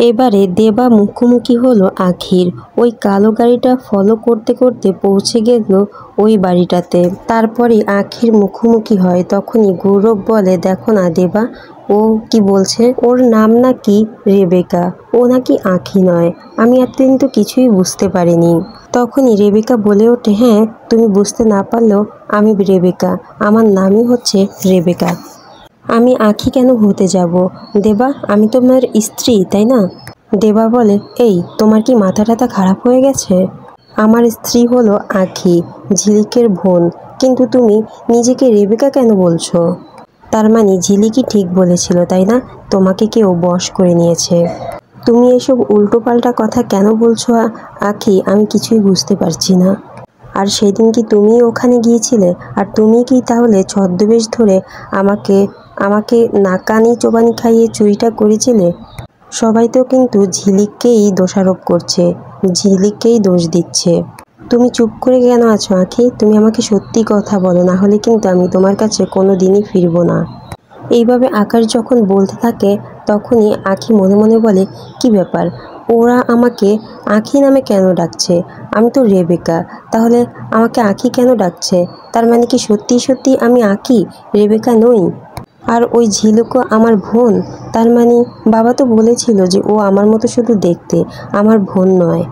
এবারে দেবা মুখোমুখি হলো আখির। ওই কালো গাড়িটা ফলো করতে করতে পৌঁছে গেল ওই বাড়িটাতে। তারপরে আখির মুখোমুখি হয়। তখনই গৌরব বলে, দেখো না দেবা, ও কি বলছে, ওর নাম নাকি রেবেকা, ও নাকি আখি নয়। আমি এতদিন তো কিছুই বুঝতে পারিনি। তখনই রেবেকা বলে ওঠে, হ্যাঁ তুমি বুঝতে না পারলেও আমি রেবেকা, আমার নামই হচ্ছে রেবেকা। আমি আখি কেন হতে যাব দেবা, আমি তোমার স্ত্রী তাই না? দেবা বলে, এই তোমার কি মাথা টাথা খারাপ হয়ে গেছে? আমার স্ত্রী হলো আখি, ঝিলিকের বোন, কিন্তু তুমি নিজেকে রেবেকা কেন বলছো? তার মানে ঝিলিকই ঠিক বলেছিল তাই না, তোমাকে কেউ বশ করে নিয়েছে। তুমি এসব উল্টোপাল্টা কথা কেন বলছো আখি, আমি কিছুই বুঝতে পারছি না। আর সেদিন কি তুমি ওখানে গিয়েছিলে? আর তুমি কি তাহলে ছদ্মবেশ ধরে আমাকে আমাকে নাকানি চোবানি খাইয়ে চুরিটা করেছিলে? সবাই তো কিন্তু ঝিলিককেই দোষারোপ করছে, ঝিলিককেই দোষ দিচ্ছে। তুমি চুপ করে কেন আছো আখি? তুমি আমাকে সত্যি কথা বলো, না হলে কিন্তু আমি তোমার কাছে কোনো দিনই ফিরবো না। এইভাবে আকাশ যখন বলতে থাকে তখনই আখি মনে মনে বলে, কি ব্যাপার, ওরা আমাকে আখি নামে কেন ডাকছে? আমি তো রেবেকা, তাহলে আমাকে আখি কেন ডাকছে? তার মানে কি সত্যি সত্যি আমি আখি, রেবেকা নই? আর ওই ঝিলুকও আমার বোন? তার মানে বাবা তো বলেছিল যে ও আমার মতো শুধু দেখতে, আমার বোন নয়।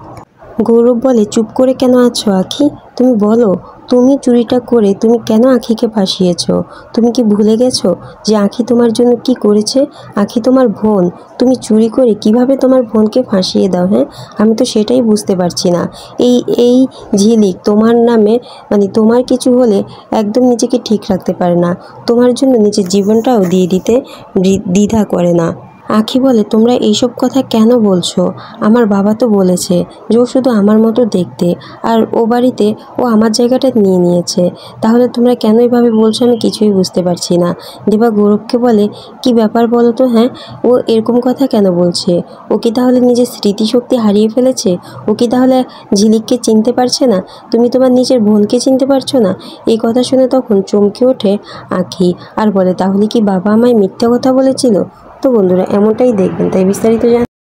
গৌরব বলে, চুপ করে কেন আছো আখি, তুমি বলো, তুমি চুরিটা করে তুমি কেন আখিকে ফাঁসিয়েছো? তুমি কি ভুলে গেছো যে আখি তোমার জন্য কি করেছে? আখি তোমার বোন, তুমি চুরি করে কিভাবে তোমার বোনকে ফাঁসিয়ে দাও? হ্যাঁ, আমি তো সেটাই বুঝতে পারছি না। এই এই ঝিলিক তোমার নামে, মানে তোমার কিছু হলে একদম নিজেকে ঠিক রাখতে পারে না, তোমার জন্য নিজের জীবনটাও দিয়ে দিতে দ্বিধা করে না। আখি বলে, তোমরা এইসব কথা কেন বলছো? আমার বাবা তো বলেছে যে ও শুধু আমার মতো দেখতে, আর ও বাড়িতে ও আমার জায়গাটা নিয়ে নিয়েছে। তাহলে তোমরা কেন এভাবে বলছো আমি কিছুই বুঝতে পারছি না। দেবা গৌরবকে বলে, কি ব্যাপার বলো তো, হ্যাঁ ও এরকম কথা কেন বলছে? ও কি তাহলে নিজের স্মৃতিশক্তি হারিয়ে ফেলেছে? ও কি তাহলে ঝিলিককে চিনতে পারছে না? তুমি তোমার নিজের বোনকে চিনতে পারছো না? এই কথা শুনে তখন চমকে ওঠে আখি, আর বলে, তাহলে কি বাবা আমায় মিথ্যা কথা বলেছিল? তো বন্ধুরা এমনটাই দেখবেন, তাই বিস্তারিত